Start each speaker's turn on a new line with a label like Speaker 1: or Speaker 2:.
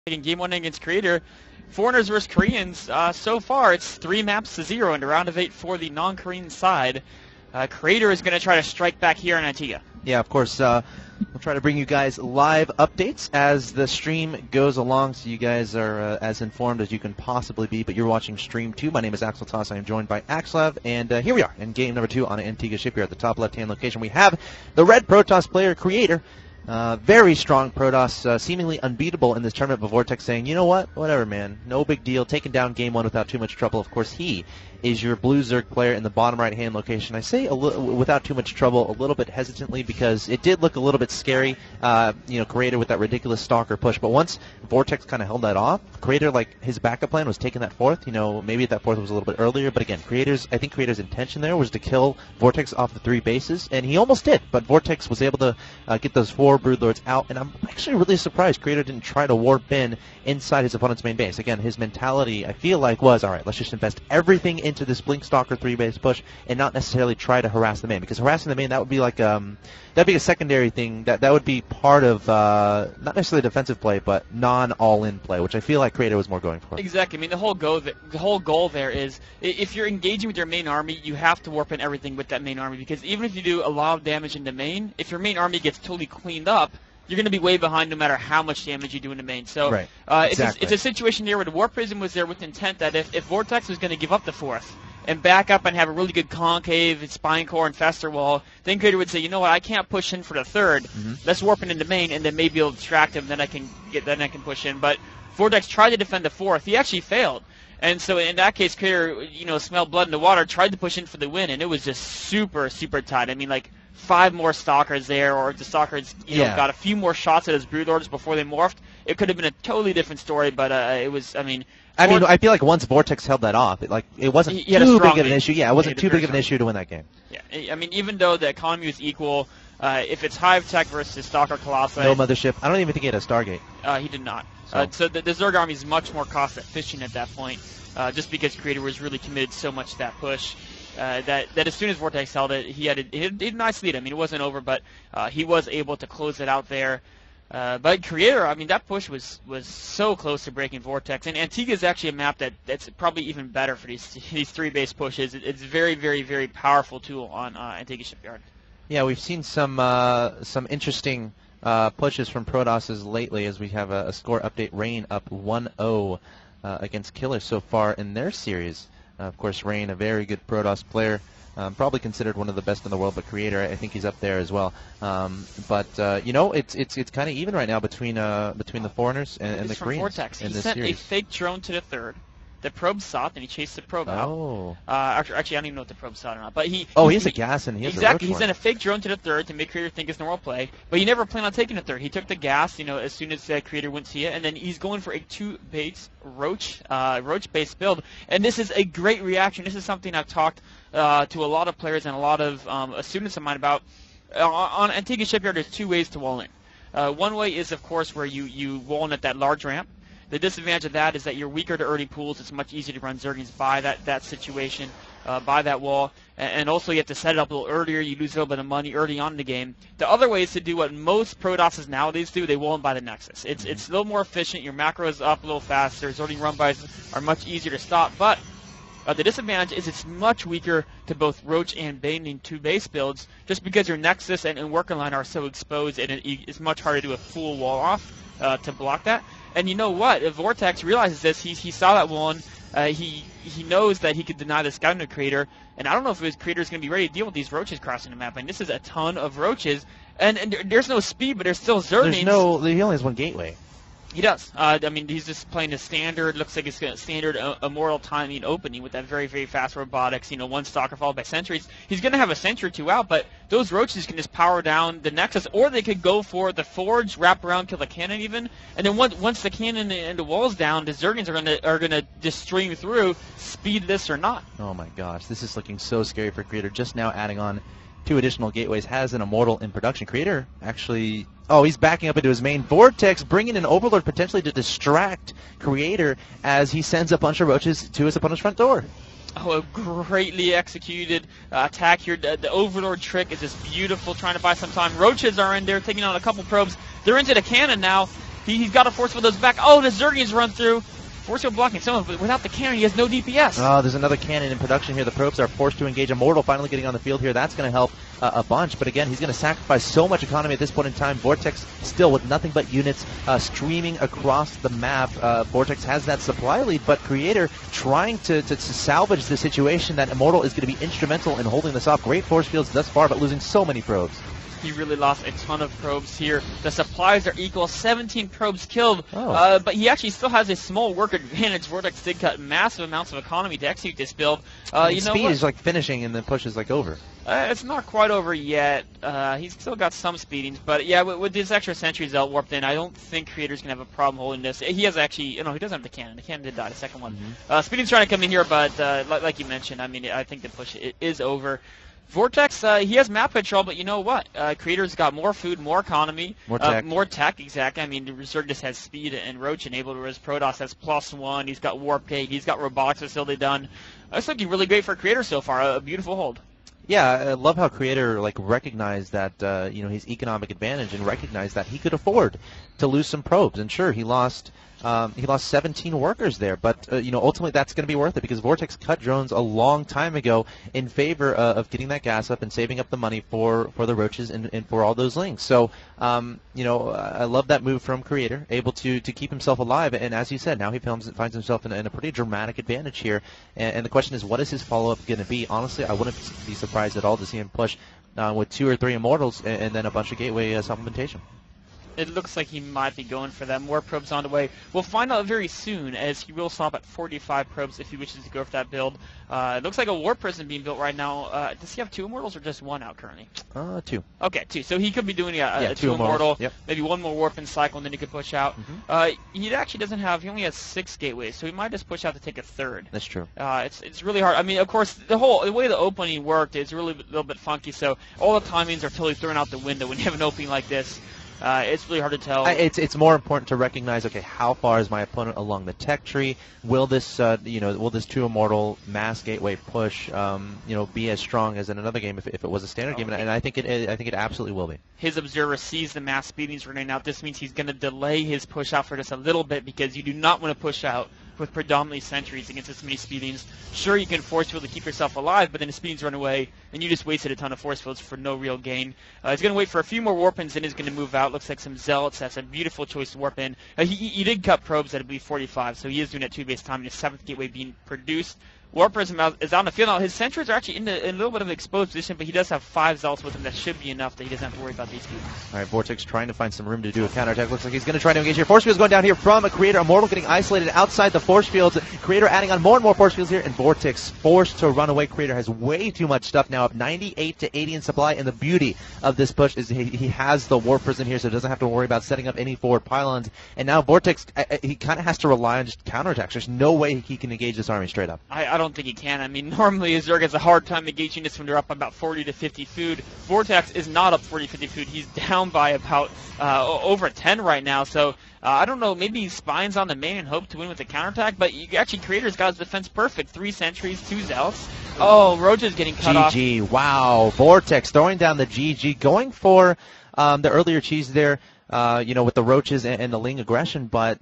Speaker 1: taking game 1 against Creator. Foreigners versus Koreans, so far it's 3 maps to 0 in the round of 8 for the non-Korean side. Creator is going to try to strike back here in Antigua.
Speaker 2: Yeah, of course. We'll try to bring you guys live updates as the stream goes along, so you guys are as informed as you can possibly be. But you're watching Stream 2. My name is Axel Toss. I am joined by Axlev, and here we are in game number 2 on Antigua Shipyard. At the top left-hand location, we have the red Protoss player, Creator. Very strong Protoss, seemingly unbeatable in this tournament, but Vortix saying, you know what, whatever, man, no big deal, taking down game 1 without too much trouble. Of course, he is your blue Zerg player in the bottom right-hand location. I say without too much trouble, a little bit hesitantly, because it did look a little bit scary, Creator with that ridiculous Stalker push, but once Vortix kind of held that off, Creator, like, his backup plan was taking that fourth, maybe that fourth was a little bit earlier, but again, I think Creator's intention there was to kill Vortix off the 3 bases, and he almost did, but Vortix was able to get those 4 Broodlords out, and I'm actually really surprised Creator didn't try to warp in inside his opponent's main base. Again, his mentality, I feel like, was, alright, let's just invest everything into this Blink Stalker 3-base push and not necessarily try to harass the main, because harassing the main, that would be like, that'd be a secondary thing, that would be part of, not necessarily defensive play, but non-all-in play, which I feel like Creator was more going for.
Speaker 1: Exactly. I mean, the whole goal there is, if you're engaging with your main army, you have to warp in everything with that main army, because even if you do a lot of damage in the main, if your main army gets totally cleaned up, you're going to be way behind no matter how much damage you do in the main. So
Speaker 2: right.
Speaker 1: Exactly. It's a situation here where the Warp Prism was there with intent that if Vortix was going to give up the 4th and back up and have a really good concave, spine core, and fester wall, then Creator would say, you know what, I can't push in for the 3rd. Let's warp in the main, and then maybe it'll distract him. Then I can push in. But Vortix tried to defend the 4th. He actually failed. And so in that case, Creator, smelled blood in the water, tried to push in for the win, and it was just super, super tight. I mean, like, 5 more Stalkers there, or if the Stalkers got a few more shots at his Broodlords before they morphed, it could have been a totally different story, but it was, I feel like once Vortix held that off, it wasn't too big of an issue. Yeah, it wasn't too big of an issue to win that game. Yeah, I mean, even though the economy was equal, if it's Hive Tech versus Stalker Colossi...
Speaker 2: No Mothership. I don't even think he had a Stargate.
Speaker 1: He did not. So the Zerg army is much more cost-efficient at that point, just because Creator was really committed so much to that push. That as soon as Vortix held it, he had a nice lead. I mean, it wasn't over, but he was able to close it out there. But Creator, I mean, that push was so close to breaking Vortix. And Antigua is actually a map that's probably even better for these 3-base pushes. It's a very, very, very powerful tool on Antigua Shipyard.
Speaker 2: Yeah, we've seen some interesting pushes from Protosses lately, as we have a score update. Rain up 1-0 against Killer so far in their series. Of course, Rain, a very good Protoss player, probably considered one of the best in the world, but Creator, I think he's up there as well. It's kind of even right now between the foreigners and the Koreans in this series. He
Speaker 1: sent a fake drone to the 3rd. The probe saw it, and he chased the probe out. Actually, I don't even know if the probe saw it or not. But he
Speaker 2: has a gas and he has
Speaker 1: exactly.
Speaker 2: A
Speaker 1: he sent a fake drone to the 3rd to make Creator think it's normal play. But he never planned on taking the 3rd. He took the gas, as soon as Creator wouldn't see it, and then he's going for a 2-base Roach-based build. And this is a great reaction. This is something I've talked to a lot of players and a lot of students of mine about. On Antigua Shipyard, there's 2 ways to wall in. One way is, of course, where you wall in at that large ramp. The disadvantage of that is that you're weaker to early pools. It's much easier to run Zerglings by that situation, by that wall. And also you have to set it up a little earlier. You lose a little bit of money early on in the game. The other way is to do what most Protosses nowadays do. They wall in by the Nexus. It's a little more efficient. Your macro is up a little faster. Zergling run-bys are much easier to stop. But the disadvantage is it's much weaker to both Roach and Bane in 2-base builds, just because your Nexus and worker line are so exposed, and it's much harder to do a full wall off to block that. And you know what? If Vortix realizes this, he saw that one. He knows that he could deny the scouting to Creator, and I don't know if his Creator is going to be ready to deal with these Roaches crossing the map. And this is a ton of Roaches, and there's no speed, but there's still Zerglings.
Speaker 2: He only has one gateway.
Speaker 1: He does. I mean, he's just playing a standard. Looks like it's a standard Immortal timing opening with that very, very fast robotics. 1 Stalker followed by sentries. He's going to have a sentry or 2 out, but those Roaches can just power down the Nexus, or they could go for the Forge, wrap around, kill the cannon even, and then once the cannon and the wall's down, the Zerglings are gonna just stream through, speed this or not.
Speaker 2: Oh my gosh, this is looking so scary for Creator. Just now adding on 2 additional gateways, has an Immortal in production. Creator actually... Oh, he's backing up into his main. Vortix bringing an Overlord potentially to distract Creator as he sends a bunch of Roaches to his opponent's front door.
Speaker 1: Oh, a greatly executed attack here. The Overlord trick is just beautiful, trying to buy some time. Roaches are in there, taking on a couple probes. They're into the cannon now. He's got to force field those back. Oh, the Zergian's run through. Force field blocking someone, but without the cannon, he has no DPS.
Speaker 2: Oh, there's another cannon in production here. The probes are forced to engage. Immortal finally getting on the field here. That's going to help a bunch. But again, he's going to sacrifice so much economy at this point in time. Vortix still with nothing but units streaming across the map. Vortix has that supply lead, but Creator trying to salvage the situation that Immortal is going to be instrumental in holding this off. Great force fields thus far, but losing so many probes.
Speaker 1: He really lost a ton of probes here. The supplies are equal, 17 probes killed,
Speaker 2: Oh.
Speaker 1: but he actually still has a small work advantage. Vortex did cut massive amounts of economy to execute this build. You know
Speaker 2: speed
Speaker 1: what?
Speaker 2: is like finishing and the push is like over.
Speaker 1: It's not quite over yet. He's still got some speedings, but yeah, with these extra sentries warped in, I don't think Creator's gonna have a problem holding this. He has actually, he doesn't have the cannon. The cannon did die, the second one. Speeding's trying to come in here, but like you mentioned, I mean, I think the push is over. Vortex, he has map control, but you know what? Creator's got more food, more economy,
Speaker 2: more tech.
Speaker 1: Exactly. I mean, Resurgence has speed and Ro8 enabled, whereas Protoss has +1. He's got Warp Gate. He's got Robotics Facility done. That's looking really great for Creator so far. A beautiful hold.
Speaker 2: Yeah, I love how Creator recognized that his economic advantage and recognized that he could afford to lose some probes. And sure, he lost 17 workers there, but ultimately that's going to be worth it because Vortex cut drones a long time ago in favor of getting that gas up and saving up the money for the roaches and for all those links. So I love that move from Creator, able to keep himself alive. And as you said, now he finds himself in a pretty dramatic advantage here. And the question is, what is his follow-up going to be? Honestly, I wouldn't be surprised at all to see him push with 2 or 3 Immortals and then a bunch of Gateway supplementation.
Speaker 1: It looks like he might be going for that. More probes on the way. We'll find out very soon, as he will stop at 45 probes if he wishes to go for that build. It looks like a Warp Prison being built right now. Does he have 2 Immortals or just 1 out currently?
Speaker 2: 2.
Speaker 1: Okay, 2. So he could be doing a
Speaker 2: 2
Speaker 1: Immortal,
Speaker 2: yep.
Speaker 1: Maybe 1 more Warp in cycle, and then he could push out. He actually doesn't have, he only has 6 gateways, so he might just push out to take a 3rd.
Speaker 2: That's true.
Speaker 1: It's really hard. I mean, of course, the way the opening worked is really a little bit funky, so all the timings are totally thrown out the window when you have an opening like this. It's really hard to tell.
Speaker 2: It's more important to recognize, okay, how far is my opponent along the tech tree? Will this will this 2 Immortal mass gateway push be as strong as in another game if it was a standard game? And I think it absolutely will be.
Speaker 1: His observer sees the mass speedings running out. This means he's going to delay his push out for just a little bit because you do not want to push out with predominantly sentries against this many speedings. Sure, you can force field to keep yourself alive, but then the speedings run away, and you just wasted a ton of force fields for no real gain. He's going to wait for a few more warp-ins, then he's going to move out. Looks like some Zealots. That's a beautiful choice to warp in. He did cut probes at, I believe, 45, so he is doing it 2 base time, and his 7th gateway being produced. Warp Prism is out in the field now. His sentries are actually in a little bit of an exposed position, but he does have 5 Zealots with him. That should be enough that he doesn't have to worry about these speedings.
Speaker 2: All right, Vortex trying to find some room to do a counterattack. Looks like he's going to try to engage here. Force fields going down here from a Creator. Immortal getting isolated outside the force fields. Creator adding on more and more force fields here, and Vortex forced to run away. Creator has way too much stuff now, up 98 to 80 in supply, and the beauty of this push is he has the Warp Prison here, so he doesn't have to worry about setting up any forward pylons. And now Vortex, he kind of has to rely on just counterattacks. There's no way he can engage this army straight up.
Speaker 1: I don't think he can. I mean, normally Zerg has a hard time engaging this when they're up about 40 to 50 food. Vortex is not up 40 50 food. He's down by about over 10 right now. So I don't know. Maybe he spines on the main and hope to win with the counterattack. But actually, Creator's got his defense perfect. 3 sentries, 2 Zealots. Oh, Roja's getting cut off.
Speaker 2: GG. Wow. Vortex throwing down the GG, going for the earlier cheese there. With the roaches and the Ling aggression, but